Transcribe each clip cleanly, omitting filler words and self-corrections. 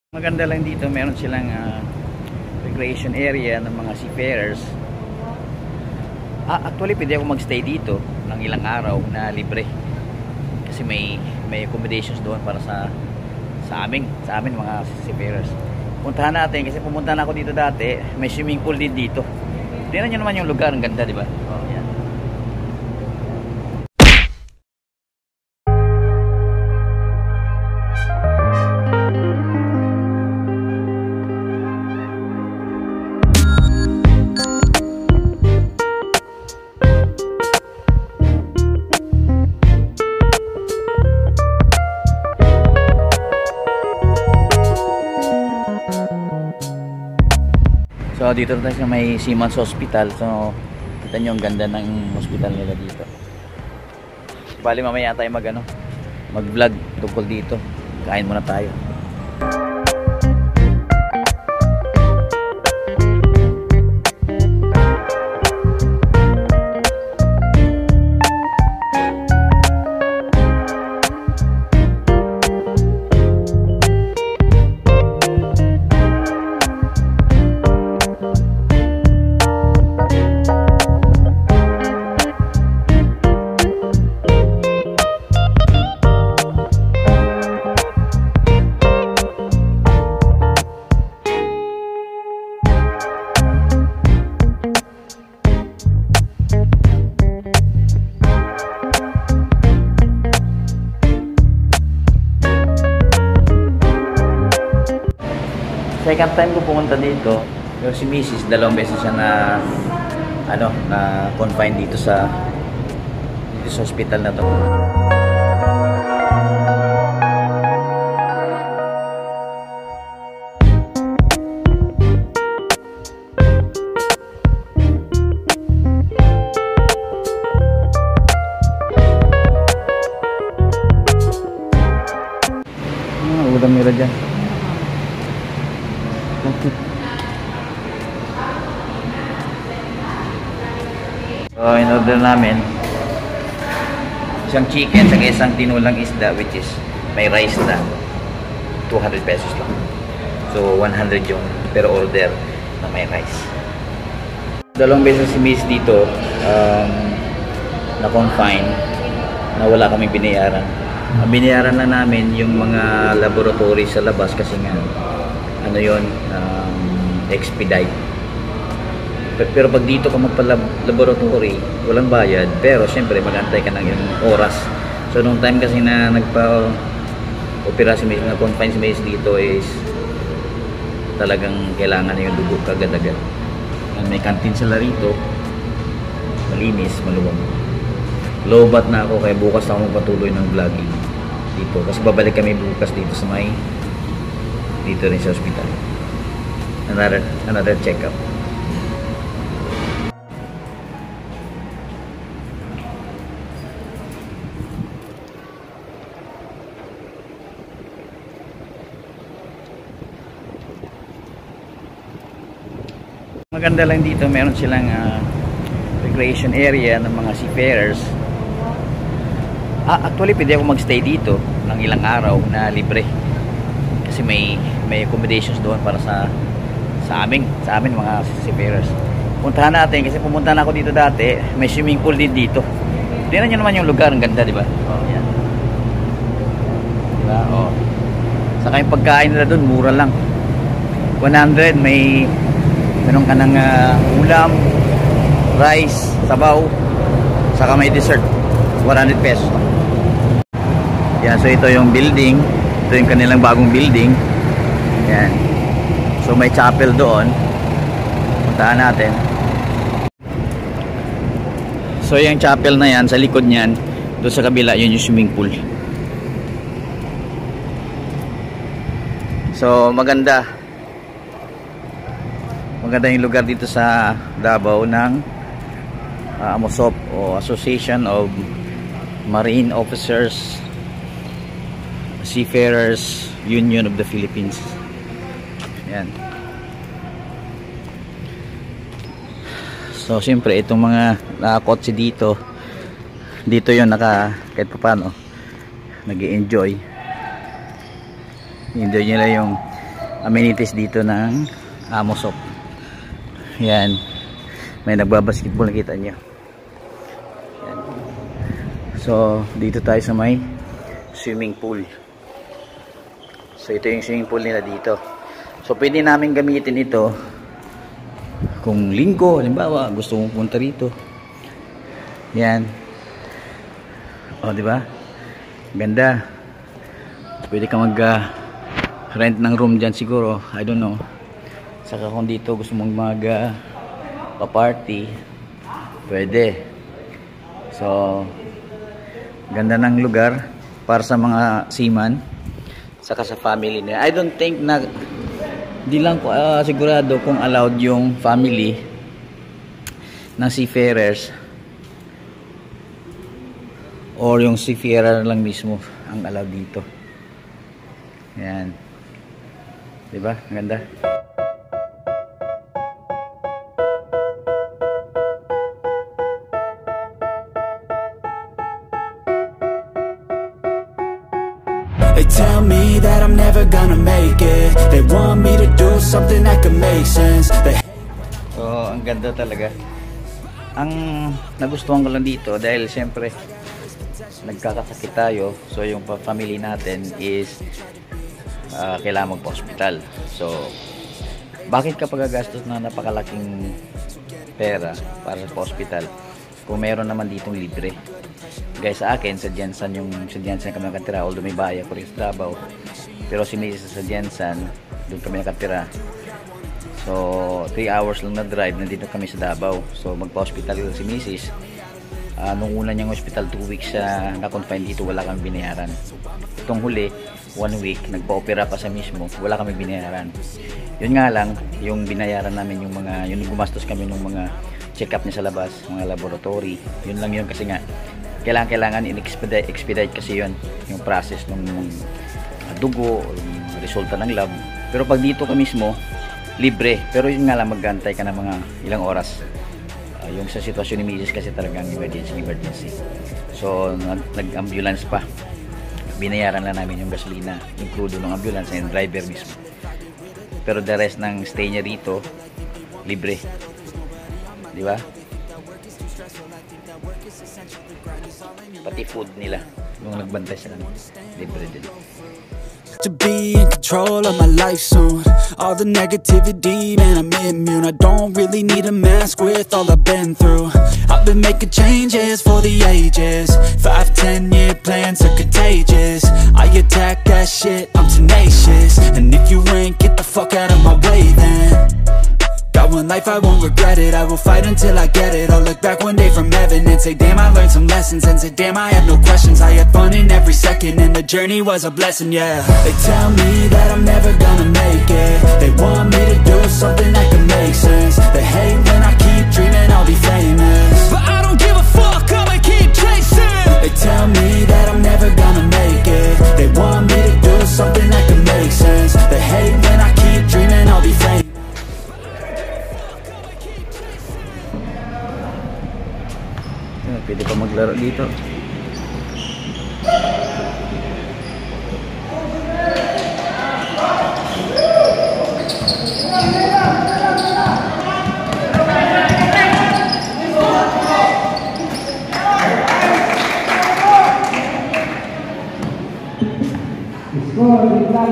Maganda lang dito, meron silang recreation area ng mga seafarers. Actually pwede ako magstay dito ng ilang araw na libre kasi may accommodations doon para sa amin mga seafarers. Puntahan natin kasi pumunta na ako dito dati. May swimming pool din dito. Tingnan nyo naman yung lugar, ang ganda, di ba? Oh, yan. So dito tayo sa may Seamen's Hospital. So kita nyo ang ganda ng hospital nila dito. Bali mamaya tayo mag vlog tungkol dito. Kain muna tayo. Second time ko pumunta dito, yung si Mrs. dalawang beses siya na confine dito sa hospital na to. Ulam nila dyan. So in order namin isang chicken sa isang tinulang isda, which is may rice na 200 pesos lang. So 100 yung per order na may rice. Dalawang beses si Miss dito na confine na wala kaming binayaran. Ang binayaran na namin yung mga laboratory sa labas kasi nga expedite. Pero pag dito ka magpa-laboratory, walang bayad, pero syempre mag-antay ka ng ilang oras. So nung time kasi na nagpa-opera si Mace, na-confine si Mace dito is talagang kailangan na yung dugo kagad-agad. May canteen sila rito, malinis, maluwag. Lobat na ako kaya bukas ako magpatuloy ng vlogging dito kasi babalik kami bukas dito sa dito rin sa hospital. Another check-up. Maganda lang dito, meron silang recreation area ng mga seafarers. Actually pwede ako magstay dito ng ilang araw na libre kasi may accommodations doon para sa amin mga seafarers. Puntahan natin kasi pumunta na ako dito dati. May swimming pool din dito. Tingnan nyo naman yung lugar, ang ganda, di ba? Oh, yan. Diba? Oh. Saka yung pagkain nila doon mura lang. 100 meron ka ng ulam, rice, sabaw, saka may dessert. 100 pesos. Yan, so ito yung building. Ito yung kanilang bagong building. Yan. So may chapel doon. Puntahan natin. So yung chapel na yan, sa likod niyan, doon sa kabila, yun yung swimming pool. So maganda. Maganda yung lugar dito sa Davao ng AMOSOP o Association of Marine Officers Seafarers Union of the Philippines. Yan. So siyempre itong mga nakakotse dito yun kahit pa paano nag-i-enjoy nila yung amenities dito ng Amosop. Yan, may nagbabasketball, nakita nyo. Yan. So dito tayo sa may swimming pool. So ito yung swimming pool nila dito. So pwede namin gamitin ito kung linggo, halimbawa gusto mong punta rito. Yan. O, di ba? Ganda. Pwede ka mag rent ng room dyan siguro, I don't know. Saka kung dito gusto mong mag pa-party, pwede. So ganda ng lugar para sa mga seaman, saka sa family nila. I don't think na, di lang ko sigurado kung allowed yung family ng seafarers or yung seafarer lang mismo ang allowed dito. Yan, diba? Ganda. They tell me that I'm never gonna make it. They want me to do something that could make sense. So, ang ganda talaga. Ang nagustuhan ko lang dito dahil siyempre nagkakasakit tayo. So, yung family natin is kailangan magpa-hospital. So, bakit ka pagagastos na napakalaking pera para sa hospital kung meron naman ditong libre? Guys, sa akin, sa Jensen kami nakatira, although may bahay ako rin sa Davao, pero si Mrs. sa Jensen, doon kami nakatira. So 3 hours lang na drive, nandito kami sa Davao. So magpa-hospital si Mrs. Nung una niyang hospital, 2 weeks na-confine dito, wala kami binayaran. Itong huli, 1 week, nagpa-opera pa sa mismo, wala kami binayaran. Yun nga lang, yung binayaran namin yung gumastos kami ng mga check-up niya sa labas, mga laboratory, yun lang yun kasi nga kailangan in-expedite kasi yun yung process ng dugo o yung resulta ng lab. Pero pag dito ka mismo, libre, pero yun nga lang, mag-antay ka ng mga ilang oras. Yung sa sitwasyon ni Mrs. kasi talagang emergency. So nag-ambulance pa, binayaran lang namin yung gasolina, include ng ambulance and driver mismo. Pero the rest ng stay niya rito, libre, di ba? Pati food nila nung nagbantay sila, libre din. To be in control of my life soon. All the negativity, man, I'm immune. I don't really need a mask with all I've been through. I've been making changes for the ages. 5-10 year plans are contagious. I attack that shit, I'm tenacious. And if you ain't, get the fuck out of my way then. Got one life, I won't regret it. I will fight until I get it. I'll look back one day from heaven and say, damn, I learned some lessons. And say, damn, I have no questions. I had fun in every second, and the journey was a blessing, yeah. They tell me that I'm never gonna make it. They want me to do something that can make sense. They hate when I keep dreaming I'll be famous, but I don't give a fuck, I'ma keep chasing. They tell me that I'm never gonna make it. They want me to do something that can make sense. They hate when I keep dreaming I'll be famous. Pwede pa maglaro dito.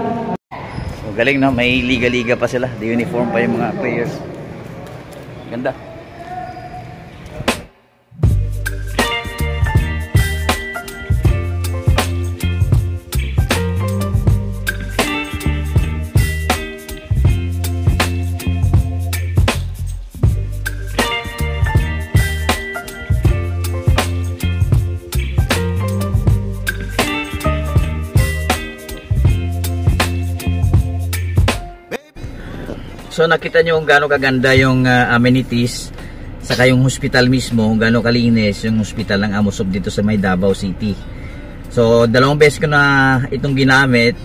So, galing, no? May liga-liga pa sila. The uniform pa yung mga players. Ganda. So nakita nyo kung gaano kaganda yung amenities, saka yung hospital mismo, kung gaano kalinis yung hospital ng Amosop dito sa may Davao City. So 2 beses ko na itong ginamit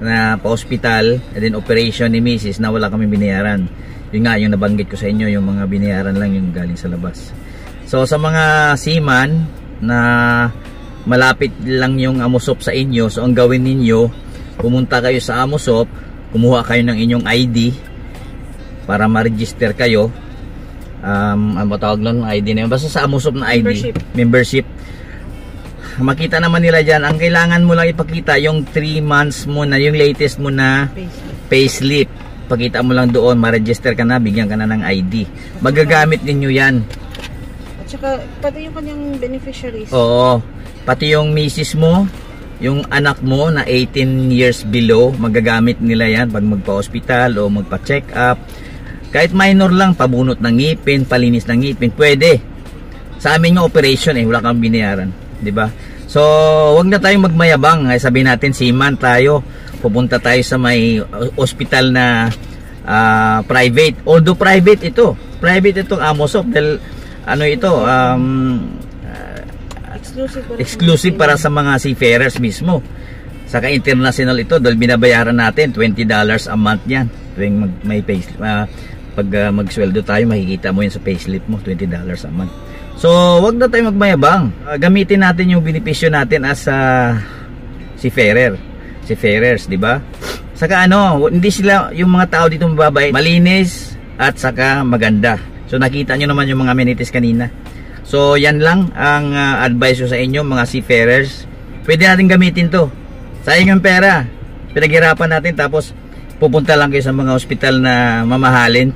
na pa-hospital and then operation ni Mrs. na wala kami binayaran. Yun nga, yung nabanggit ko sa inyo, yung mga binayaran lang yung galing sa labas. So sa mga seaman na malapit lang yung Amosop sa inyo, so ang gawin ninyo, pumunta kayo sa Amosop, kumuha kayo ng inyong ID para ma-register kayo. Ano tawag lang ng ID na yun? Basta sa Amusop na ID. Membership. Makita naman nila dyan. Ang kailangan mo lang ipakita yung 3 months mo na, yung latest mo na payslip. Pakita mo lang doon, ma-register ka na, bigyan ka na ng ID. Magagamit ninyo yan. At saka, pati yung kanyang beneficiaries. Oo. Pati yung misis mo, yung anak mo na 18 years below, magagamit nila yan pag magpa-hospital o magpa-check up. Kahit minor lang, pabunot ng ngipin, palinis ng ngipin, pwede. Sa amin yung operation wala kang binayaran, 'di ba? So, wag na tayong magmayabang. Sabihin natin seaman tayo, pupunta tayo sa may hospital na private. Although private itong Amusop dahil ano ito, exclusive para sa mga seafarers mismo. Saka international ito dahil binabayaran natin $20 a month yan. Tuwing may payslip, pag magsweldo tayo, makikita mo yan sa payslip mo, $20 a month. So, wag na tayo magmayabang. Gamitin natin yung benepisyo natin as seafarers, di ba? Saka hindi sila, yung mga tao dito mababait, malinis at saka maganda. So, nakita nyo naman yung mga amenities kanina. So, yan lang ang advice ko sa inyo mga seafarers. Pwede natin gamitin to. Sayang yung pera. Pinaghirapan natin tapos pupunta lang kayo sa mga hospital na mamahalin.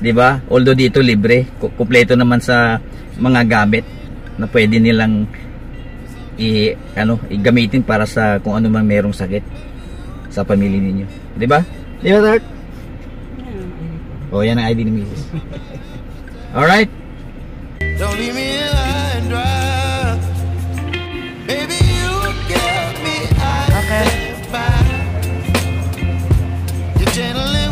'Di ba? Although dito libre, kumpleto naman sa mga gamit na pwede nilang igamitin para sa kung ano man merong sakit sa pamilya ninyo. 'Di ba? Di ba, Tart? Oh, yan ang ID ni Mrs. Alright. Don't leave me high and dry. Baby, you get me high and by. You're channeling